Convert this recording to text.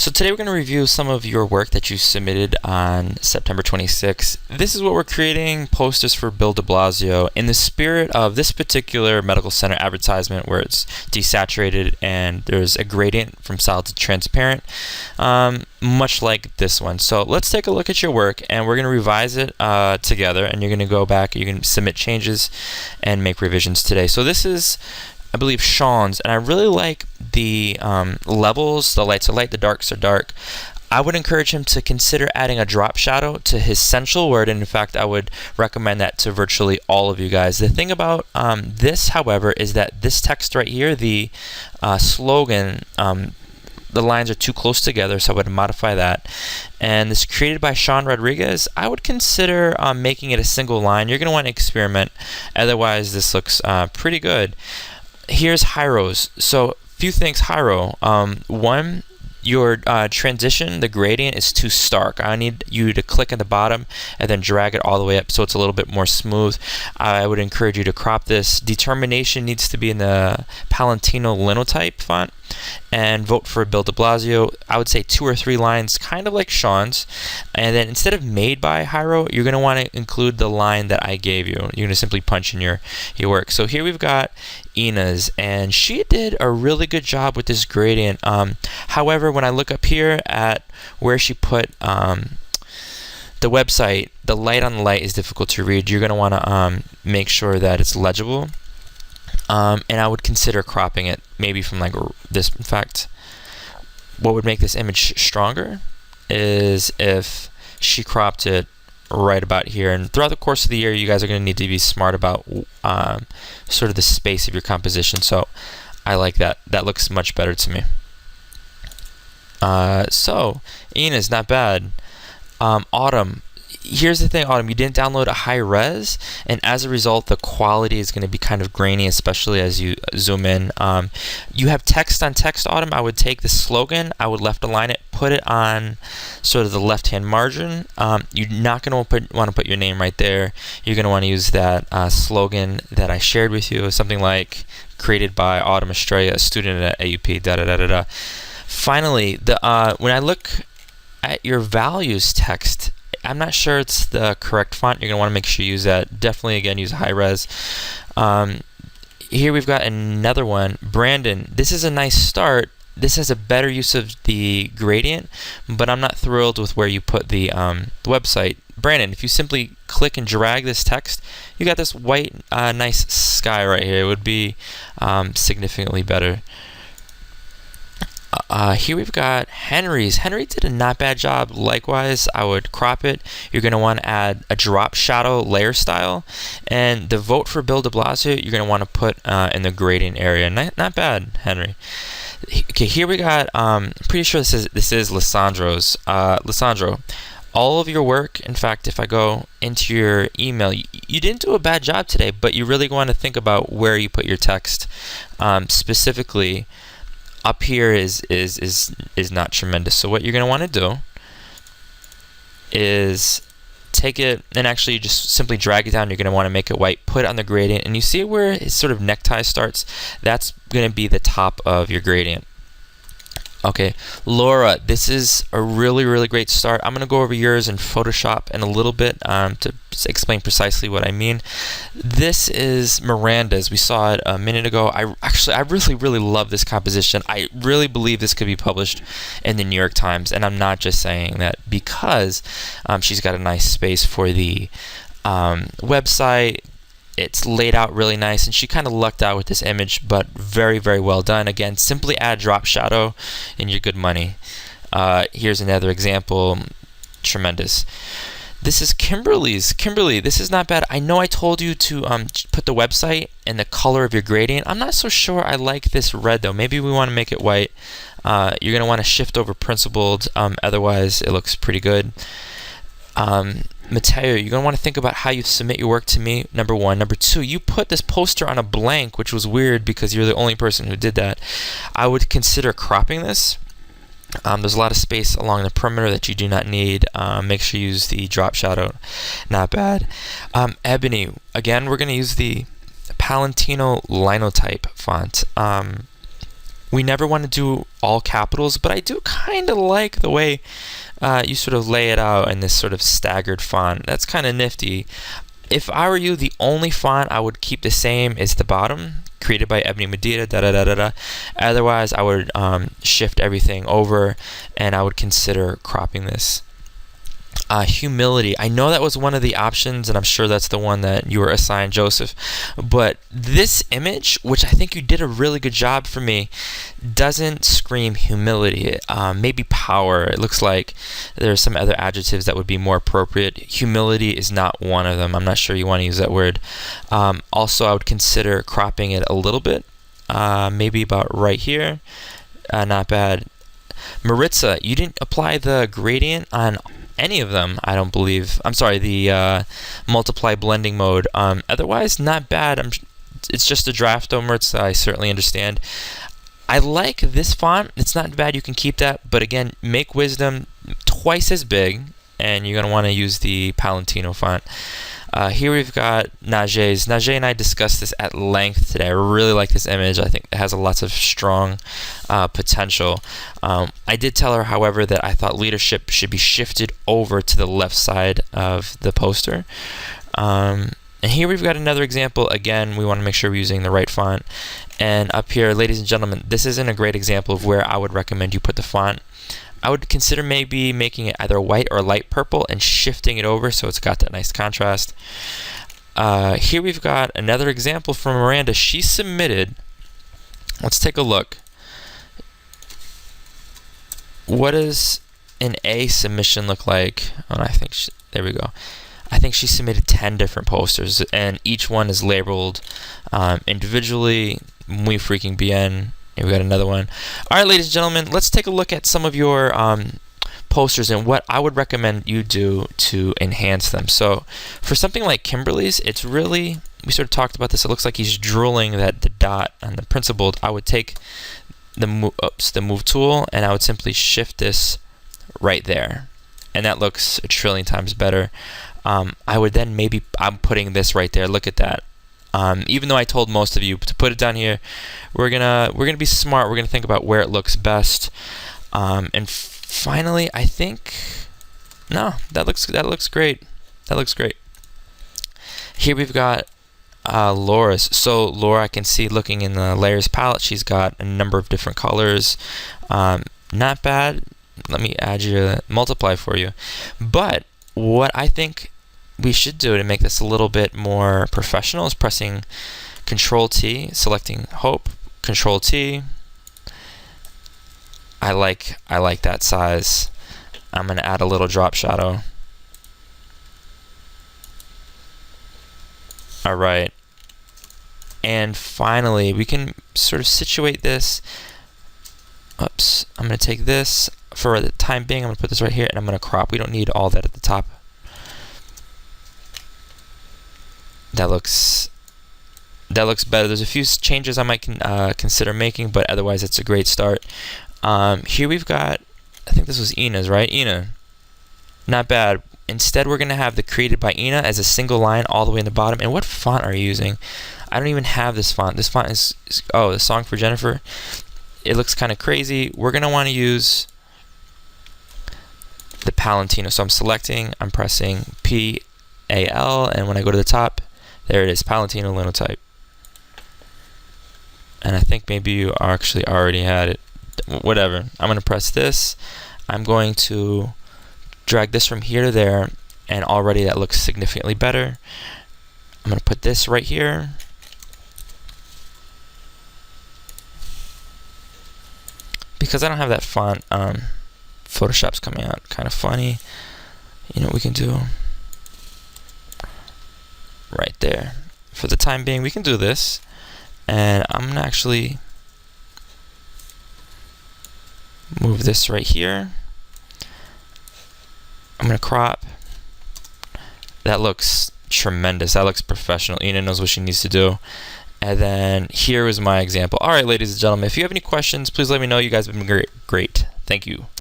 So today we're going to review some of your work that you submitted on September 26th. This is what we're creating, posters for Bill de Blasio, in the spirit of this particular medical center advertisement where it's desaturated and there's a gradient from solid to transparent, much like this one. So let's take a look at your work and we're going to revise it together, and you're going to go back, you can submit changes and make revisions today. So this is, I believe, Sean's, and I really like the levels. The lights are light, the darks are dark. I would encourage him to consider adding a drop shadow to his central word, and in fact I would recommend that to virtually all of you guys. The thing about this, however, is that this text right here, the slogan, the lines are too close together, so I would modify that. And this is created by Sean Rodriguez. I would consider making it a single line. You're going to want to experiment, otherwise this looks pretty good. Here's Hyro's. So few things, Hyro. One, your transition, the gradient is too stark. I need you to click at the bottom and then drag it all the way up so it's a little bit more smooth. I would encourage you to crop this. Determination needs to be in the Palantino linotype font. And vote for Bill de Blasio. I would say 2 or 3 lines, kind of like Sean's. And then instead of made by Hyro, you're going to want to include the line that I gave you. You're going to simply punch in your work. So here we've got Ina's, and she did a really good job with this gradient. However, when I look up here at where she put the website, the light on the light is difficult to read. You're going to want to make sure that it's legible. And I would consider cropping it maybe from like this. In fact, what would make this image stronger is if she cropped it right about here. And throughout the course of the year, you guys are going to need to be smart about sort of the space of your composition. So I like that. That looks much better to me. So Ina's not bad. Autumn. Here's the thing, Autumn, you didn't download a high res, and as a result the quality is going to be kind of grainy, especially as you zoom in. You have text on text, Autumn. I would take the slogan, I would left align it, put it on sort of the left hand margin. You're not going to want to put your name right there. You're going to want to use that slogan that I shared with you, something like created by Autumn Estrella, a student at AUP, da da da da da. Finally, when I look at your values text, I'm not sure it's the correct font. You're going to want to make sure you use that. Definitely, again, use high res. Here we've got another one. Brandon, this is a nice start. This has a better use of the gradient, but I'm not thrilled with where you put the website. Brandon, if you simply click and drag this text, you got this white, nice sky right here. It would be significantly better. Here we've got Henry's. Henry did a not bad job. Likewise, I would crop it. You're going to want to add a drop shadow layer style. And the vote for Bill de Blasio, you're going to want to put in the gradient area. Not bad, Henry. Okay, here we got, I'm pretty sure this is Lissandro's. Lissandro, all of your work, in fact, if I go into your email, you didn't do a bad job today, but you really want to think about where you put your text. Specifically, up here is not tremendous. So what you're going to want to do is take it and actually just simply drag it down. You're going to want to make it white, put it on the gradient, and you see where his sort of necktie starts? That's going to be the top of your gradient. Okay, Laura, this is a really, really great start. I'm going to go over yours in Photoshop in a little bit to explain precisely what I mean. This is Miranda's. We saw it a minute ago. I really, really love this composition. I really believe this could be published in the New York Times, and I'm not just saying that because she's got a nice space for the website. It's laid out really nice, and she kind of lucked out with this image, but very, very well done. Again, simply add drop shadow and you're good money. Here's another example. Tremendous. This is Kimberly's. Kimberly, this is not bad. I know I told you to put the website and the color of your gradient. I'm not so sure I like this red, though. Maybe we want to make it white. You're going to want to shift over principled. Otherwise, it looks pretty good. Mateo, you're going to want to think about how you submit your work to me, number one. Number two, you put this poster on a blank, which was weird because you're the only person who did that. I would consider cropping this. There's a lot of space along the perimeter that you do not need. Make sure you use the drop shadow. Not bad. Ebony, again, we're going to use the Palantino linotype font. We never want to do all capitals, but I do kind of like the way you sort of lay it out in this sort of staggered font. That's kind of nifty. If I were you, the only font I would keep the same is the bottom, created by Ebony Medina, da da da da da. Otherwise, I would shift everything over, and I would consider cropping this. Humility. I know that was one of the options, and I'm sure that's the one that you were assigned, Joseph. But this image, which I think you did a really good job for me, doesn't scream humility. Maybe power. It looks like there's some other adjectives that would be more appropriate. Humility is not one of them. I'm not sure you want to use that word. Also, I would consider cropping it a little bit. Maybe about right here. Not bad. Maritza, you didn't apply the gradient on any of them, I don't believe. I'm sorry, the multiply blending mode. Otherwise, not bad. It's just a draft, Maritza. I certainly understand. I like this font. It's not bad. You can keep that. But again, make Wisdom twice as big, and you're going to want to use the Palantino font. Here we've got Najee's. Najee and I discussed this at length today. I really like this image. I think it has lots of strong potential. I did tell her, however, that I thought leadership should be shifted over to the left side of the poster. And here we've got another example. Again, we want to make sure we're using the right font. And up here, ladies and gentlemen, this isn't a great example of where I would recommend you put the font. I would consider maybe making it either white or light purple and shifting it over so it's got that nice contrast. Here we've got another example from Miranda. She submitted, let's take a look. What does an A submission look like? Oh, I think there we go. I think she submitted 10 different posters, and each one is labeled individually. Muy freaking bien. Here we got another one. All right, ladies and gentlemen, let's take a look at some of your posters and what I would recommend you do to enhance them. So for something like Kimberly's, it's really, we sort of talked about this, it looks like he's drooling the dot on the principled. I would take the move tool, and I would simply shift this right there. And that looks a trillion times better. I would then maybe, I'm putting this right there. Look at that. Even though I told most of you to put it down here, we're gonna be smart. We're gonna think about where it looks best. And finally, I think no, that looks great. That looks great. Here we've got Laura's. So Laura, I can see looking in the layers palette, she's got a number of different colors. Not bad. Let me add your multiply for you. But what I think we should do to make this a little bit more professional is pressing Control T, selecting Hope, Control T. I like that size. I'm going to add a little drop shadow. All right. And finally, we can sort of situate this. Oops. I'm going to take this. For the time being, I'm going to put this right here, and I'm going to crop. We don't need all that at the top. That looks better. There's a few changes I might consider making, but otherwise it's a great start. Here we've got, I think this was Ina's, right? Ina. Not bad. Instead, we're going to have the created by Ina as a single line all the way in the bottom. And what font are you using? I don't even have this font. This font is, oh, the Song for Jennifer. It looks kind of crazy. We're going to want to use the Palantino. So I'm selecting, I'm pressing P-A-L, and when I go to the top, there it is, Palantino Linotype. And I think maybe you actually already had it. Whatever. I'm going to press this. I'm going to drag this from here to there, and already that looks significantly better. I'm going to put this right here. Because I don't have that font, Photoshop's coming out kind of funny. You know what we can do? Right there. For the time being, we can do this. And I'm going to actually move this right here. I'm going to crop. That looks tremendous. That looks professional. Ina knows what she needs to do. And then here is my example. All right, ladies and gentlemen, if you have any questions, please let me know. You guys have been great. Thank you.